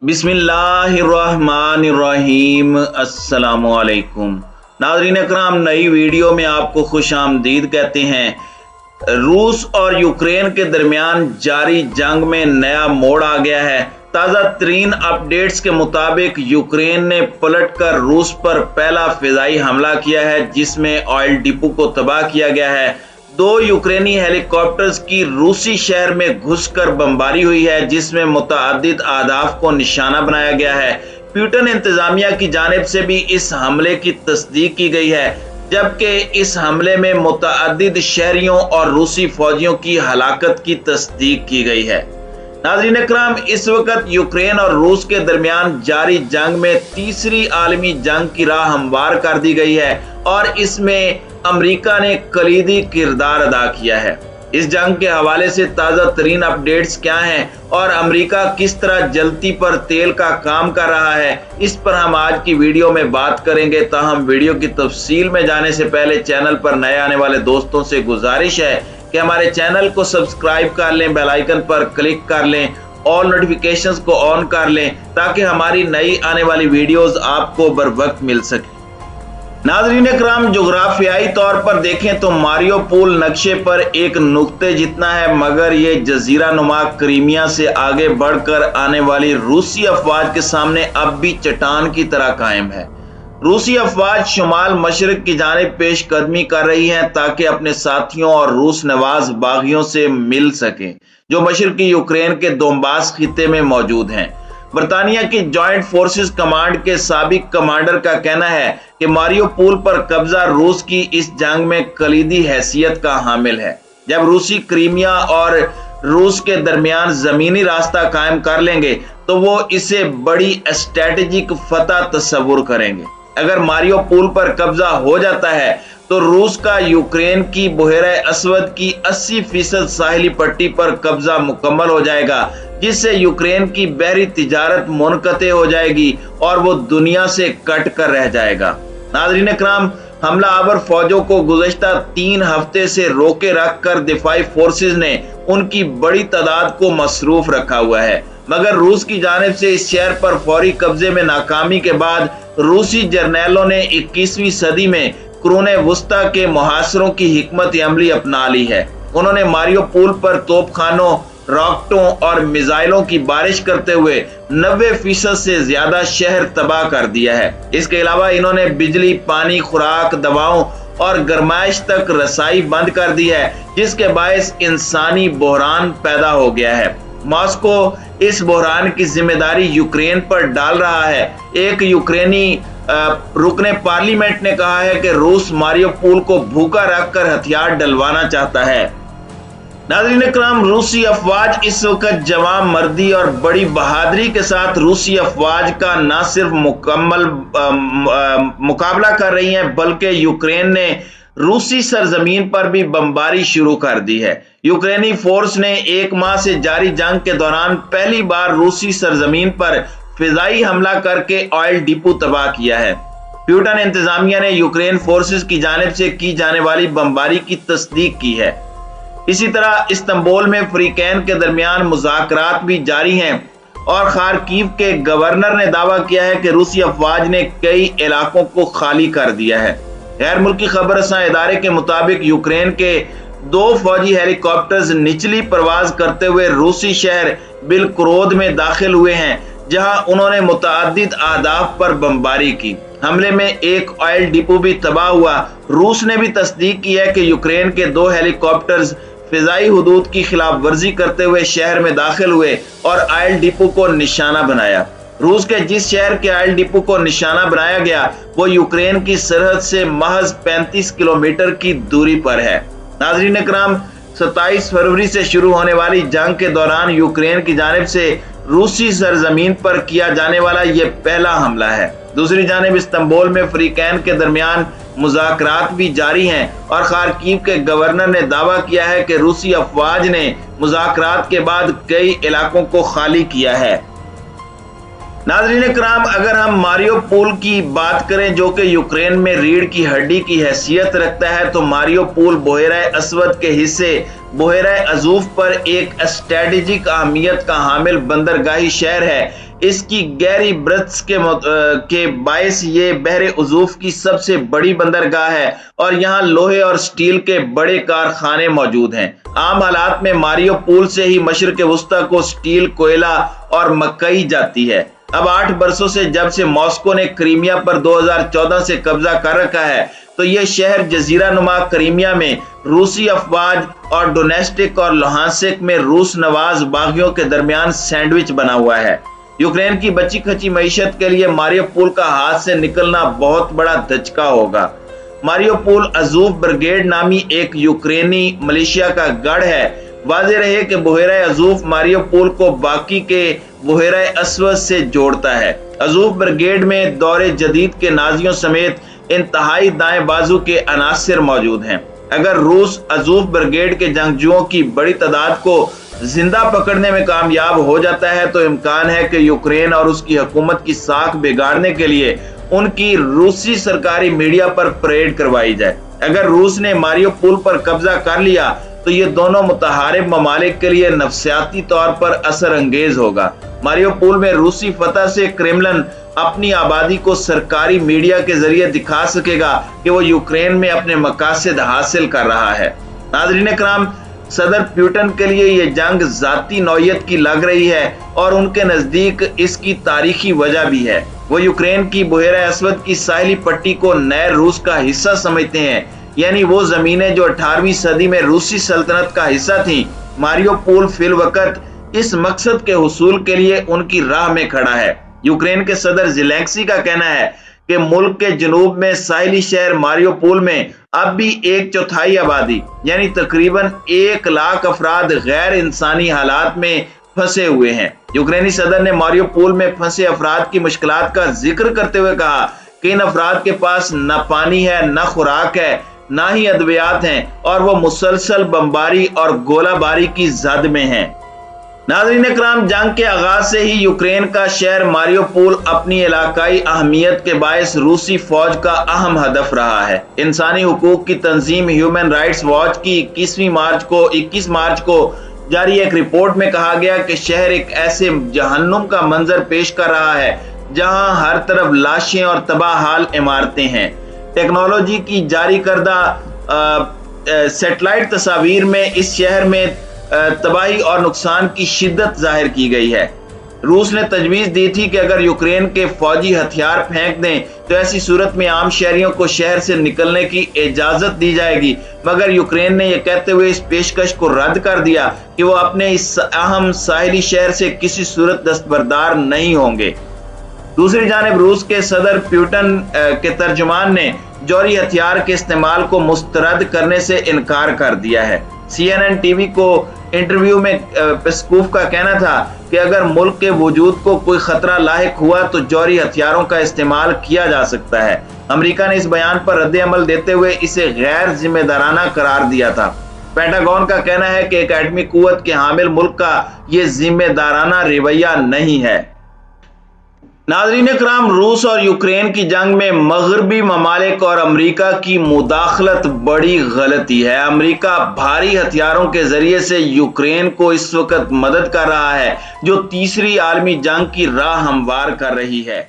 बिस्मिल्लाहिर्रहमानिर्रहीम। अस्सलामुअलैकुम नाज़रीन अकराम, नई वीडियो में आपको खुश आमदीद कहते हैं। रूस और यूक्रेन के दरमियान जारी जंग में नया मोड़ आ गया है। ताज़ा तरीन अपडेट्स के मुताबिक यूक्रेन ने पलटकर रूस पर पहला फिजाई हमला किया है, जिसमें ऑयल डिपो को तबाह किया गया है। 2 यूक्रेनी हेलीकॉप्टर्स की रूसी शहर में घुसकर बमबारी हुई है, जिसमें मुतअद्दिद अहदाफ को निशाना बनाया गया है। प्यूटन इंतजामिया की जानिब से भी इस हमले की तस्दीक की गई है, जबकि इस हमले में मुतअद्दिद शहरियों और रूसी फौजियों की हलाकत की तस्दीक की गई है। नाज़रीन अकराम, इस वक्त यूक्रेन और रूस के दरमियान जारी जंग में तीसरी आलमी जंग की राह हमवार कर दी गई है और इसमें अमेरिका ने कलीदी किरदार अदा किया है। इस जंग के हवाले से ताज़ा तरीन अपडेट्स क्या हैं और अमेरिका किस तरह जलती पर तेल का काम कर रहा है, इस पर हम आज की वीडियो में बात करेंगे। ताहम वीडियो की तफसील में जाने से पहले चैनल पर नए आने वाले दोस्तों से गुजारिश है कि हमारे चैनल को सब्सक्राइब कर लें, बेल आइकन पर क्लिक कर लें, ऑल नोटिफिकेशंस को ऑन कर लें, ताकि हमारी नई आने वाली वीडियोस आपको बर वक्त मिल सके। नाज़रीन इकराम, जोग्राफियाई तौर पर देखें तो मारियोपोल नक्शे पर एक नुक्ते जितना है, मगर ये जजीरा नुमा क्रीमिया से आगे बढ़कर आने वाली रूसी अफवाज के सामने अब भी चट्टान की तरह कायम है। रूसी अफवाज शुमाल मशरक की जानिब पेश कदमी कर रही हैं ताकि अपने साथियों और रूस नवाज बागियों से मिल सकें, जो मशरकी यूक्रेन के दोनबास खिते में मौजूद हैं। बरतानिया की जॉइंट फोर्सेस कमांड के साबिक कमांडर का कहना है कि मारियोपोल पर कब्जा रूस की इस जंग में कलीदी हैसियत का हामिल है। जब रूसी क्रीमिया और रूस के दरमियान जमीनी रास्ता कायम कर लेंगे तो वो इसे बड़ी स्ट्रेटेजिक फतह तस्वुर करेंगे। अगर मारियोपोल पर कब्जा हो जाता है तो रूस का यूक्रेन की बहरा असवद की 80% साहिली पट्टी पर कब्जा मुकम्मल हो जाएगा, जिससे यूक्रेन की बहरी तिजारत मुनक़ते हो जाएगी और वो दुनिया से कट कर रह जाएगा। नाज़रीन इकराम, हमला आवर फौजों को गुज़श्ता 3 हफ्ते से रोके रखकर दिफाई फोर्सेस ने उनकी बड़ी तादाद को मसरूफ रखा हुआ है, मगर रूस की जानिब से इस शहर पर फौरी कब्जे में नाकामी के बाद रूसी जर्नैलों ने 21वीं सदी में कुरूने वुस्ता के मुहासरों की हिकमत अमली अपना ली है। उन्होंने मारियोपोल पर तोपखानों, रॉकेटों और मिसाइलों की बारिश करते हुए 90% से ज्यादा शहर तबाह कर दिया है। इसके अलावा इन्होंने बिजली, पानी, खुराक, दवाओं और गरमाइश तक रसाई बंद कर दी है, जिसके बायस इंसानी बहरान पैदा हो गया है। मॉस्को इस बहरान की जिम्मेदारी यूक्रेन पर डाल रहा है। एक यूक्रेनी रुकने पार्लियामेंट ने कहा है कि रूस मारियोपोल को भूखा रखकर हथियार डलवाना चाहता है। नाज़रीन इकराम, रूसी अफवाज इस वक्त जवान मर्दी और बड़ी बहादुरी के साथ रूसी अफवाज का न सिर्फ मुकाबला कर रही हैं, बल्कि यूक्रेन ने रूसी सरजमीन पर भी बमबारी शुरू कर दी है। यूक्रेनी फोर्स ने 1 माह से जारी जंग के दौरान पहली बार रूसी सरजमीन पर फिजाई हमला करके ऑयल डिपो तबाह किया है। प्यूटन इंतजामिया ने यूक्रेन फोर्सेस की जानिब से की जाने वाली बमबारी की तस्दीक की है। इसी तरह इस्तांबुल में फ्रीकैन के दरमियान मुज़ाकरात भी जारी हैं और खार्किव के गवर्नर ने दावा किया है कि रूसी अफवाज ने कई इलाकों को खाली कर दिया है। गैर मुल्की खबर रसां इदारे के मुताबिक यूक्रेन के 2 फौजी हेलीकॉप्टर्स निचली परवाज करते हुए रूसी शहर बिलक्रोद में दाखिल हुए हैं, जहां उन्होंने मुतअद्दिद अहदाफ पर बमबारी की। हमले में एक ऑयल डिपो भी तबाह हुआ। रूस ने भी तस्दीक की है कि यूक्रेन के 2 हेलीकॉप्टर्स फिजाई हुदूद की खिलाफ वर्जी करते हुए शहर में दाखिल हुए और ऑयल डिपो को निशाना बनाया। रूस के जिस शहर के ऑयल डिपो को निशाना बनाया गया वो यूक्रेन की सरहद से महज 35 किलोमीटर की दूरी पर है। नाज़रीन इकराम, 27 फरवरी से शुरू होने वाली जंग के दौरान यूक्रेन की जानिब से रूसी सरजमीन पर किया जाने वाला ये पहला हमला है। दूसरी जानिब इस्तांबुल में फ्रीकैन के दरमियान मुज़ाकरात भी जारी हैं और खार्किव के गवर्नर ने दावा किया है कि रूसी अफवाज ने मुज़ाकरात के बाद कई इलाकों को खाली किया है। नाज़रीन इकराम, अगर हम मारियोपोल की बात करें, जो कि यूक्रेन में रीढ़ की हड्डी की हैसियत रखता है, तो मारियोपोल बहरा असवद के हिस्से बहरा अजूफ पर एक स्ट्रेटेजिक अहमियत का हामिल बंदरगाही शहर है। اس کی گہری برتس کے باعث یہ بحر عزوف کی سب سے بڑی بندرگاہ ہے اور یہاں لوہے اور سٹیل کے بڑے کارخانے موجود ہیں۔ عام حالات میں ماریو پول سے ہی مشرق وسطیٰ کو سٹیل، کوئلہ اور مکئی جاتی ہے۔ اب 8 برسوں سے جب سے ماسکو نے کریمیا پر 2014 سے قبضہ کر رکھا ہے تو یہ شہر جزیرہ نما کریمیا میں روسی افواج اور ڈونیسٹک اور لوہانسک میں روس نواز باغیوں کے درمیان سینڈوچ بنا ہوا ہے۔ یوکرین کی بچی کھچی معیشت کے لیے ماریو پول کا ہاتھ سے نکلنا بہت بڑا دھچکا ہوگا۔ ماریو پول ازوف برگیڈ نامی ایک یوکرینی ملیشیا کا گڑھ ہے۔ واضح رہے کہ بحیرہ ازوف ماریو پول کو باقی کے بحیرہ اسود سے جوڑتا ہے۔ ازوف برگیڈ میں دور جدید کے نازیوں سمیت انتہائی دائیں بازو کے عناصر موجود ہیں۔ اگر روس ازوف برگیڈ کے جنگجوؤں کی بڑی تعداد کو زندہ پکڑنے میں کامیاب ہو جاتا ہے تو امکان ہے کہ یوکرین اور اس کی حکومت کی ساکھ بگاڑنے کے لیے ان کی روسی سرکاری میڈیا پر پریڈ کروائی جائے۔ اگر روس نے ماریو پول پر قبضہ کر لیا تو یہ دونوں متحارب ممالک کے لیے نفسیاتی طور پر اثر انگیز ہوگا۔ ماریو پول میں روسی فتح سے کرملن اپنی آبادی کو سرکاری میڈیا کے ذریعے دکھا سکے گا کہ وہ یوکرین میں اپنے مقاصد حاصل کر رہا ہے۔ ناظرین کرام، صدر پیوٹن کے لیے یہ جنگ ذاتی نوعیت کی لگ رہی ہے اور ان کے نزدیک اس کی تاریخی وجہ بھی ہے۔ وہ یوکرین کی بحیرہ اسود کی ساحلی پٹی کو نئے روس کا حصہ سمجھتے ہیں، یعنی وہ زمینیں جو 18ویں صدی میں روسی سلطنت کا حصہ تھیں۔ ماریو پول فی الوقت اس مقصد کے حصول کے لیے ان کی راہ میں کھڑا ہے۔ یوکرین کے صدر زیلینسکی کا کہنا ہے کہ ملک کے جنوب میں ساحلی شہر ماریو پول میں اب بھی 1/4 آبادی یعنی تقریباً 1 لاکھ افراد غیر انسانی حالات میں پھنسے ہوئے ہیں۔ یوکرینی صدر نے ماریو پول میں پھنسے افراد کی مشکلات کا ذکر کرتے ہوئے کہا کہ ان افراد کے پاس نہ پانی ہے، نہ خوراک ہے، نہ ہی ادویات ہیں اور وہ مسلسل بمباری اور گولہ باری کی زد میں ہیں۔ ناظرین اکرام، جنگ کے آغاز سے ہی یوکرین کا شہر ماریو پول اپنی علاقائی اہمیت کے باعث روسی فوج کا اہم ہدف رہا ہے۔ انسانی حقوق کی تنظیم ہیومن رائٹس واچ کی 21 مارچ کو جاری ایک رپورٹ میں کہا گیا کہ شہر ایک ایسے جہنم کا منظر پیش کر رہا ہے جہاں ہر طرف لاشیں اور تباہ حال عمارتیں ہیں۔ ٹیکنالوجی کی جاری کردہ سیٹلائٹ تصاویر میں اس شہر میں تباہی اور نقصان کی شدت ظاہر کی گئی ہے۔ روس نے تجویز دی تھی کہ اگر یوکرین کے فوجی ہتھیار پھینک دیں تو ایسی صورت میں عام شہریوں کو شہر سے نکلنے کی اجازت دی جائے گی، مگر یوکرین نے یہ کہتے ہوئے اس پیشکش کو رد کر دیا کہ وہ اپنے اس اہم ساحلی شہر سے کسی صورت دستبردار نہیں ہوں گے۔ دوسری جانب روس کے صدر پیوٹن کے ترجمان نے جوہری ہتھیار کے استعمال کو مسترد کرنے سے انکار کر دیا ہے۔ CNN ٹی وی کو انٹرویو میں پیسکوف کا کہنا تھا کہ اگر ملک کے وجود کو کوئی خطرہ لاحق ہوا تو جوہری ہتھیاروں کا استعمال کیا جا سکتا ہے۔ امریکہ نے اس بیان پر رد عمل دیتے ہوئے اسے غیر ذمہ دارانہ قرار دیا تھا۔ پینٹاگون کا کہنا ہے کہ ایک ایٹمی قوت کے حامل ملک کا یہ ذمہ دارانہ رویہ نہیں ہے۔ ناظرین اکرام، روس اور یوکرین کی جنگ میں مغربی ممالک اور امریکہ کی مداخلت بڑی غلطی ہے۔ امریکہ بھاری ہتھیاروں کے ذریعے سے یوکرین کو اس وقت مدد کر رہا ہے جو تیسری عالمی جنگ کی راہ ہموار کر رہی ہے۔